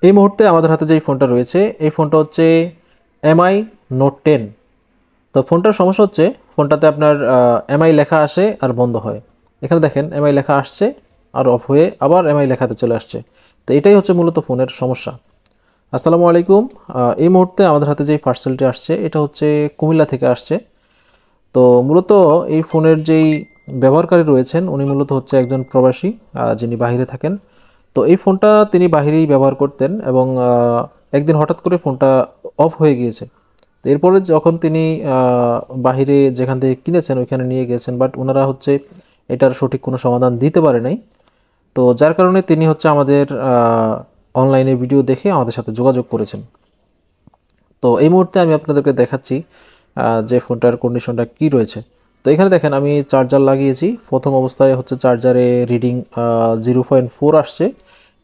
এই মুহূর্তে আমাদের হাতে যে ফোনটা রয়েছে এই ফোনটা হচ্ছে MI Note 10। তো ফোনটার সমস্যা হচ্ছে ফোনটাতে আপনার MI লেখা আসে আর বন্ধ হয়। এখানে দেখেন MI লেখা আসছে আর অফ হয়ে আবার MI লেখাতে চলে আসছে। তো এটাই হচ্ছে মূলত ফোনের সমস্যা। আসসালামু আলাইকুম। এই মুহূর্তে আমাদের হাতে যে পার্সেলটি আসছে এটা হচ্ছে কুমিল্লা থেকে আসছে। তো মূলত এই ফোনের যেই ব্যবহারকারী রয়েছেন উনি মূলত হচ্ছে একজন প্রবাসী, যিনি বাইরে থাকেন। তো এই ফোনটা তিনি বাইরেই ব্যবহার করতেন এবং একদিন হঠাৎ করে ফোনটা অফ হয়ে গিয়েছে। তো এরপরে যখন তিনি বাহিরে যেখান থেকে কিনেছেন ওইখানে নিয়ে গেছেন, বাট ওনারা হচ্ছে এটার সঠিক কোনো সমাধান দিতে পারে নাই। তো যার কারণে তিনি হচ্ছে আমাদের অনলাইনে ভিডিও দেখে আমাদের সাথে যোগাযোগ করেছেন। তো এই মুহূর্তে আমি আপনাদেরকে দেখাচ্ছি যে ফোনটার কন্ডিশনটা কি রয়েছে। তো এখানে দেখেন আমি চার্জার লাগিয়েছি। প্রথম অবস্থায় হচ্ছে চার্জারে রিডিং 0.4 আসছে।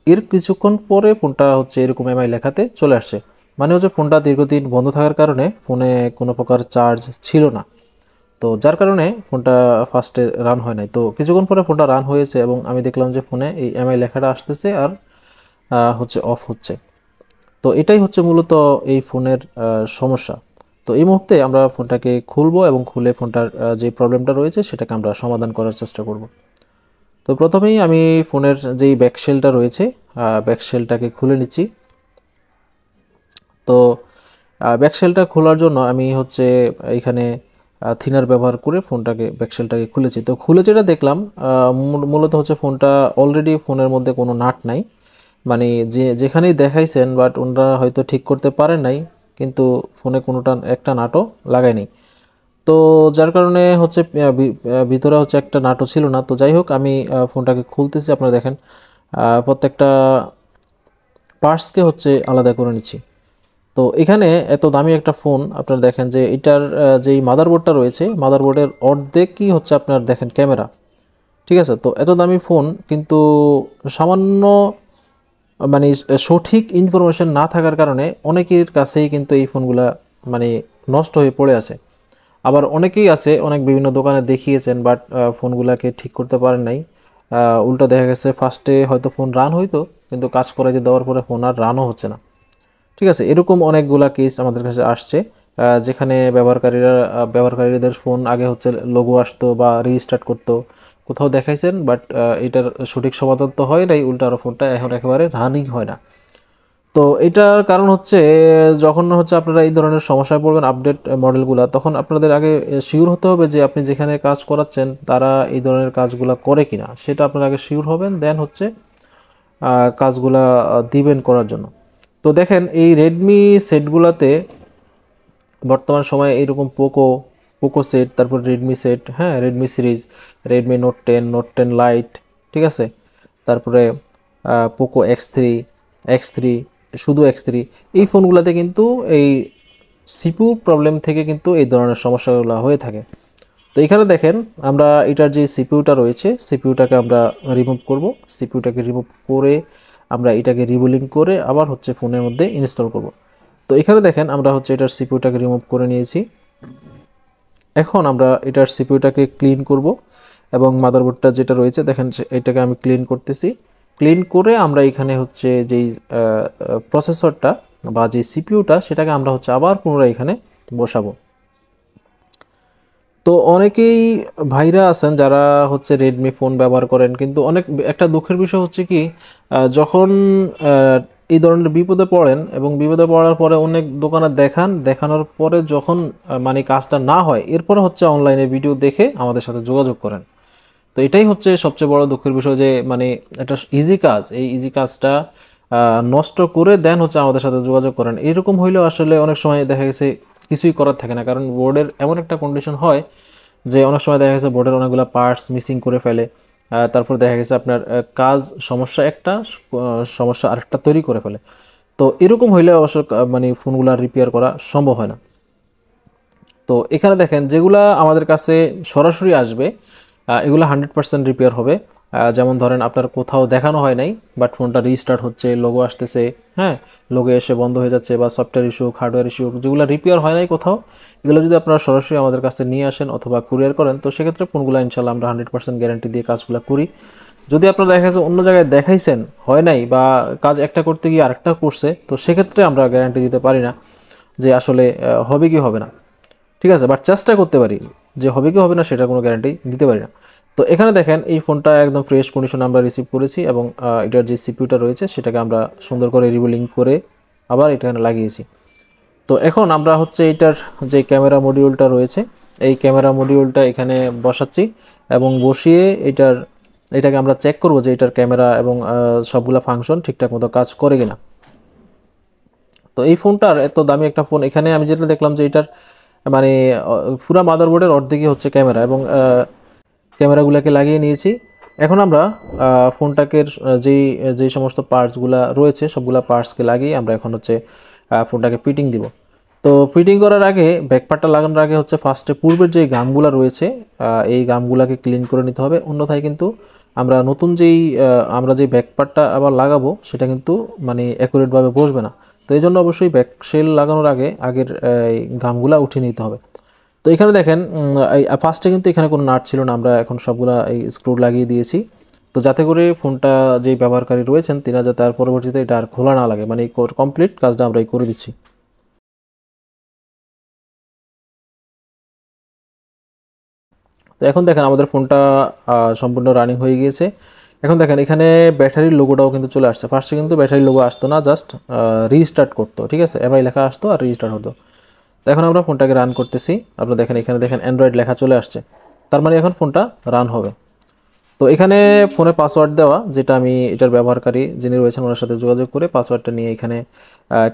এর কিছুক্ষণ পরে ফোনটা হচ্ছে এরকম MI লেখাতে চলে আসছে। মানে হচ্ছে ফোনটা দীর্ঘদিন বন্ধ থাকার কারণে ফোনে কোনো প্রকার চার্জ ছিল না। তো যার কারণে ফোনটা ফার্স্টে রান হয় নাই। তো কিছুক্ষণ পরে ফোনটা রান হয়েছে এবং আমি দেখলাম যে ফোনে এই MI লেখাটা আসতেছে আর হচ্ছে অফ হচ্ছে। তো এটাই হচ্ছে মূলত এই ফোনের সমস্যা। তো এই মুহূর্তে আমরা ফোনটাকে খুলবো এবং খুলে ফোনটার যে প্রবলেমটা রয়েছে সেটাকে আমরা সমাধান করার চেষ্টা করব। তো প্রথমেই আমি ফোনের যেই ব্যাকশেলটা রয়েছে ব্যাকশেলটাকে খুলে নিচ্ছি। তো ব্যাকশেলটা খোলার জন্য আমি হচ্ছে এখানে থিনার ব্যবহার করে ফোনটাকে ব্যাকশেলটাকে খুলেছি। তো খুলে যেটা দেখলাম মূলত হচ্ছে ফোনটা অলরেডি ফোনের মধ্যে কোনো নাট নাই। মানে যেখানেই দেখাইছেন বাট ওনারা হয়তো ঠিক করতে পারেন নাই, কিন্তু ফোনে কোনোটা একটা নাটও লাগায়নি। তো যার কারণে হচ্ছে ভিতরে হচ্ছে একটা নাটও ছিল না। তো যাই হোক আমি ফোনটাকে খুলতেছি। আপনারা দেখেন প্রত্যেকটা পার্টসকে হচ্ছে আলাদা করে নিচ্ছি। তো এখানে এত দামি একটা ফোন আপনারা দেখেন যে এটার যেই মাদারবোর্ডটা রয়েছে মাদারবোর্ডের অর্ধেকই হচ্ছে আপনার দেখেন ক্যামেরা, ঠিক আছে। তো এত দামি ফোন কিন্তু সামান্য মানে সঠিক ইনফরমেশন না থাকার কারণে অনেকের কাছেই কিন্তু এই ফোনগুলা মানে নষ্ট হয়ে পড়ে আছে। আবার অনেকেই আছে অনেক বিভিন্ন দোকানে দেখিয়েছেন বাট ফোনগুলাকে ঠিক করতে পারেন নাই। উল্টা দেখা গেছে ফার্স্টে হয়তো ফোন রান হইতো কিন্তু কাজ করাইতে দেওয়ার পরে ফোন আর রানও হচ্ছে না, ঠিক আছে। এরকম অনেকগুলা কেস আমাদের কাছে আসছে যেখানে ব্যবহারকারীদের ফোন আগে হচ্ছে লোগো আসতো বা রিস্টার্ট করতো, কোথাও দেখাইছেন বাট এটার সঠিক সমাধান তো হয় নাই, উল্টা আরও ফোনটা এখন একেবারে রানিং হয় না। তো এটার কারণ হচ্ছে যখন হচ্ছে আপনারা এই ধরনের সমস্যায় পড়বেন আপডেট মডেলগুলো, তখন আপনাদের আগে শিওর হতে হবে যে আপনি যেখানে কাজ করাচ্ছেন তারা এই ধরনের কাজগুলো করে কিনা, সেটা আপনারা আগে শিওর হবেন, দেন হচ্ছে কাজগুলা দিবেন করার জন্য। তো দেখেন এই রেডমি সেটগুলোতে বর্তমান সময়ে এইরকম পোকো সেট, তারপর রেডমি সেট, হ্যাঁ Redmi series, Redmi note 10 light, ঠিক আছে। তারপরে পোকো এক্স থ্রি, শুধু X3, এই ফোনগুলোতে কিন্তু এই সিপিইউ প্রবলেম থেকে কিন্তু এই ধরনের সমস্যাগুলো হয়ে থাকে। তো এখানে দেখেন আমরা এটার যে সিপিইউটা রয়েছে সিপিইউটাকে আমরা রিমুভ করব। সিপিইউটাকে রিমুভ করে আমরা এটাকে রিবুলিং করে আবার হচ্ছে ফোনের মধ্যে ইনস্টল করব। তো এখানে দেখেন আমরা হচ্ছে এটার সিপিইউটাকে রিমুভ করে নিয়েছি। এখন আমরা এটার সিপিইউটাকে ক্লিন করব এবং মাদারবোর্ডটা যেটা রয়েছে দেখেন এটাকে আমি ক্লিন করতেছি। ক্লিন করে আমরা এখানে হচ্ছে যেই প্রসেসরটা বা যে সিপিইউটা সেটাকে আমরা হচ্ছে আবার পুনরায় এখানে বসাবো। তো অনেকেই ভাইরা আছেন যারা হচ্ছে রেডমি ফোন ব্যবহার করেন, কিন্তু অনেক একটা দুঃখের বিষয় হচ্ছে কি যখন এই ধরনের বিপদে পড়েন এবং বিপদে পড়ার পরে অনেক দোকানে দেখানোর পরে যখন মানে কাজটা না হয় এরপরে হচ্ছে অনলাইনে ভিডিও দেখে আমাদের সাথে যোগাযোগ করেন। তো এটাই হচ্ছে সবচেয়ে বড় দুঃখের বিষয় যে মানে এটা ইজি কাজ, এই ইজি কাজটা নষ্ট করে দেন হচ্ছে আমাদের সাথে যোগাযোগ করেন। এরকম হইলেও আসলে অনেক সময় দেখা গেছে কিছুই করার থাকে না, কারণ বোর্ডের এমন একটা কন্ডিশন হয় যে অনেক সময় দেখা গেছে বোর্ডের অনেকগুলো পার্টস মিসিং করে ফেলে। তারপর দেখা গেছে আপনার কাজ সমস্যা একটা সমস্যা আরেকটা তৈরি করে ফেলে। তো এরকম হইলে অবশ্য মানে ফোনগুলো রিপেয়ার করা সম্ভব হয় না। তো এখানে দেখেন যেগুলা আমাদের কাছে সরাসরি আসবে এগুলো 100% রিপেয়ার হবে। যেমন ধরেন আপনার কোথাও দেখানো হয় নাই বাট ফোনটা রিস্টার্ট হচ্ছে, লোগো আসতেছে, হ্যাঁ লোগো এসে বন্ধ হয়ে যাচ্ছে, বা সফটওয়্যার ইস্যু হার্ডওয়্যার ইস্যু যেগুলো রিপেয়ার হয় নাই কোথাও, এগুলো যদি আপনারা সরাসরি আমাদের কাছে নিয়ে আসেন অথবা কুরিয়ার করেন তো সেক্ষেত্রে ফোনগুলো ইনশাল্লাহ আমরা 100% গ্যারান্টি দিয়ে কাজগুলো করি। যদি আপনারা দেখা যাচ্ছে অন্য জায়গায় দেখাইছেন হয় নাই বা কাজ একটা করতে গিয়ে আরেকটা করছে, তো সেক্ষেত্রে আমরা গ্যারান্টি দিতে পারি না যে আসলে হবে কি হবে না, ঠিক আছে। বাট চেষ্টা করতে পারি, যে হবে কি হবে না সেটা কোনো গ্যারান্টি দিতে পারি না। তো এখানে দেখেন এই ফোনটা একদম ফ্রেশ কন্ডিশন আমরা রিসিভ করেছি এবং এটার যে সিপিইউটা রয়েছে সেটাকে আমরা সুন্দর করে রিবিল্ডিং করে আবার এখানে লাগিয়েছি। তো এখন আমরা হচ্ছে এটার যে ক্যামেরা মডিউলটা রয়েছে এই ক্যামেরা মডিউলটা এখানে বসাচ্ছি এবং বসিয়ে এটাকে আমরা চেক করব যে এটার ক্যামেরা এবং সবগুলা ফাংশন ঠিকঠাক মতো কাজ করে কিনা। তো এই ফোনটার এত দামি একটা ফোন, এখানে আমি যেটা দেখলাম যে এটার মানে পুরা মাদারবোর্ডের অর্ধেকই হচ্ছে ক্যামেরা এবং ক্যামেরাগুলোকে লাগিয়ে নিয়েছি। এখন আমরা ফোনটাকে যেই যেই সমস্ত পার্টসগুলো রয়েছে সবগুলা পার্টসকে লাগিয়ে আমরা এখন হচ্ছে ফোনটাকে ফিটিং দিব। তো ফিটিং করার আগে ব্যাকপার্টটা লাগানোর আগে হচ্ছে ফার্স্টে পূর্বের যে গামগুলো রয়েছে এই গামগুলাকে ক্লিন করে নিতে হবে, অন্যথায় কিন্তু আমরা নতুন আমরা যে ব্যাকপার্টটা আবার লাগাবো সেটা কিন্তু মানে অ্যাকুরেটভাবে বসবে না। তো এই জন্য অবশ্যই ব্যাক শেল লাগানোর আগে আগের এই গামগুলা উঠিয়ে নিতে হবে। তো এখানে দেখেন এই ফার্স্টে কিন্তু এখানে কোনো নাট ছিল না, আমরা এখন সবগুলা এই স্ক্রু লাগিয়ে দিয়েছি। তো যাতে করে ফোনটা যেই ব্যবহারকারী রয়েছেন তিনা যাতে আর পরবর্তীতে এটা আর খোলা না লাগে, মানে কমপ্লিট কাজটা আমরা করে দিচ্ছি। তো এখন দেখেন আমাদের ফোনটা সম্পূর্ণ রানিং হয়ে গিয়েছে। এখন দেখেন এখানে ব্যাটারির লোগোটাও কিন্তু চলে আসছে। ফার্স্টে কিন্তু ব্যাটারির লোগো আসতো না, জাস্ট রিস্টার্ট করতো, ঠিক আছে, এমআই লেখা আসতো আর রিস্টার্ট হতো। তো এখন আমরা ফোনটাকে রান করতেছি, আপনারা দেখেন এখানে দেখেন অ্যান্ড্রয়েড লেখা চলে আসছে, তার মানে এখন ফোনটা রান হবে। তো এখানে ফোনে পাসওয়ার্ড দেওয়া, যেটা আমি এটার ব্যবহারকারী যিনি রয়েছেন ওনার সাথে যোগাযোগ করে পাসওয়ার্ডটা নিয়ে এখানে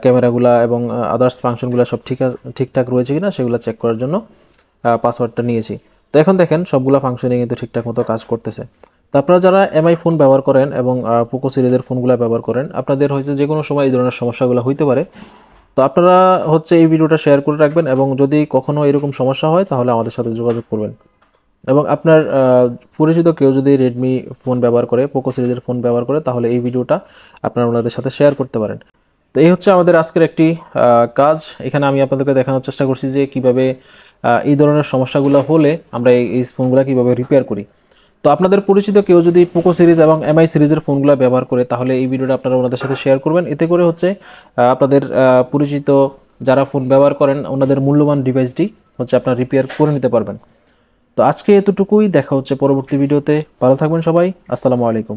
ক্যামেরাগুলা এবং আদার্স ফাংশনগুলো সব ঠিকঠাক রয়েছে কিনা সেগুলো চেক করার জন্য পাসওয়ার্ডটা নিয়েছি। তো এখন দেখেন সবগুলো ফাংশনে কিন্তু ঠিকঠাক মতো কাজ করতেছে। তো আপনারা যারা এমআই ফোন ব্যবহার করেন এবং পোকো সিরিজের ফোনগুলো ব্যবহার করেন, আপনাদের হয়তো যে কোনো সময় এই ধরনের সমস্যাগুলো হইতে পারে। তো আপনারা হচ্ছে এই ভিডিওটা শেয়ার করে রাখবেন এবং যদি কখনো এরকম সমস্যা হয় তাহলে আমাদের সাথে যোগাযোগ করবেন। এবং আপনার পরিচিত কেউ যদি রেডমি ফোন ব্যবহার করে, পোকো সিরিজের ফোন ব্যবহার করে, তাহলে এই ভিডিওটা আপনারা ওনাদের সাথে শেয়ার করতে পারেন। তো এই হচ্ছে আমাদের আজকের একটি কাজ। এখানে আমি আপনাদেরকে দেখানোর চেষ্টা করছি যে কিভাবে এই ধরনের সমস্যাগুলো হলে আমরা এই ফোনগুলো কীভাবে রিপেয়ার করি। তো আপনাদের পরিচিত কেউ যদি পোকো সিরিজ এবং এমআই সিরিজের ফোনগুলো ব্যবহার করে তাহলে এই ভিডিওটা আপনারা ওনাদের সাথে শেয়ার করবেন। এতে করে হচ্ছে আপনাদের পরিচিত যারা ফোন ব্যবহার করেন ওনাদের মূল্যবান ডিভাইসটি হচ্ছে আপনারা রিপেয়ার করে নিতে পারবেন। তো আজকে এতটুকুই, দেখা হচ্ছে পরবর্তী ভিডিওতে। ভালো থাকবেন সবাই, আসসালামু আলাইকুম।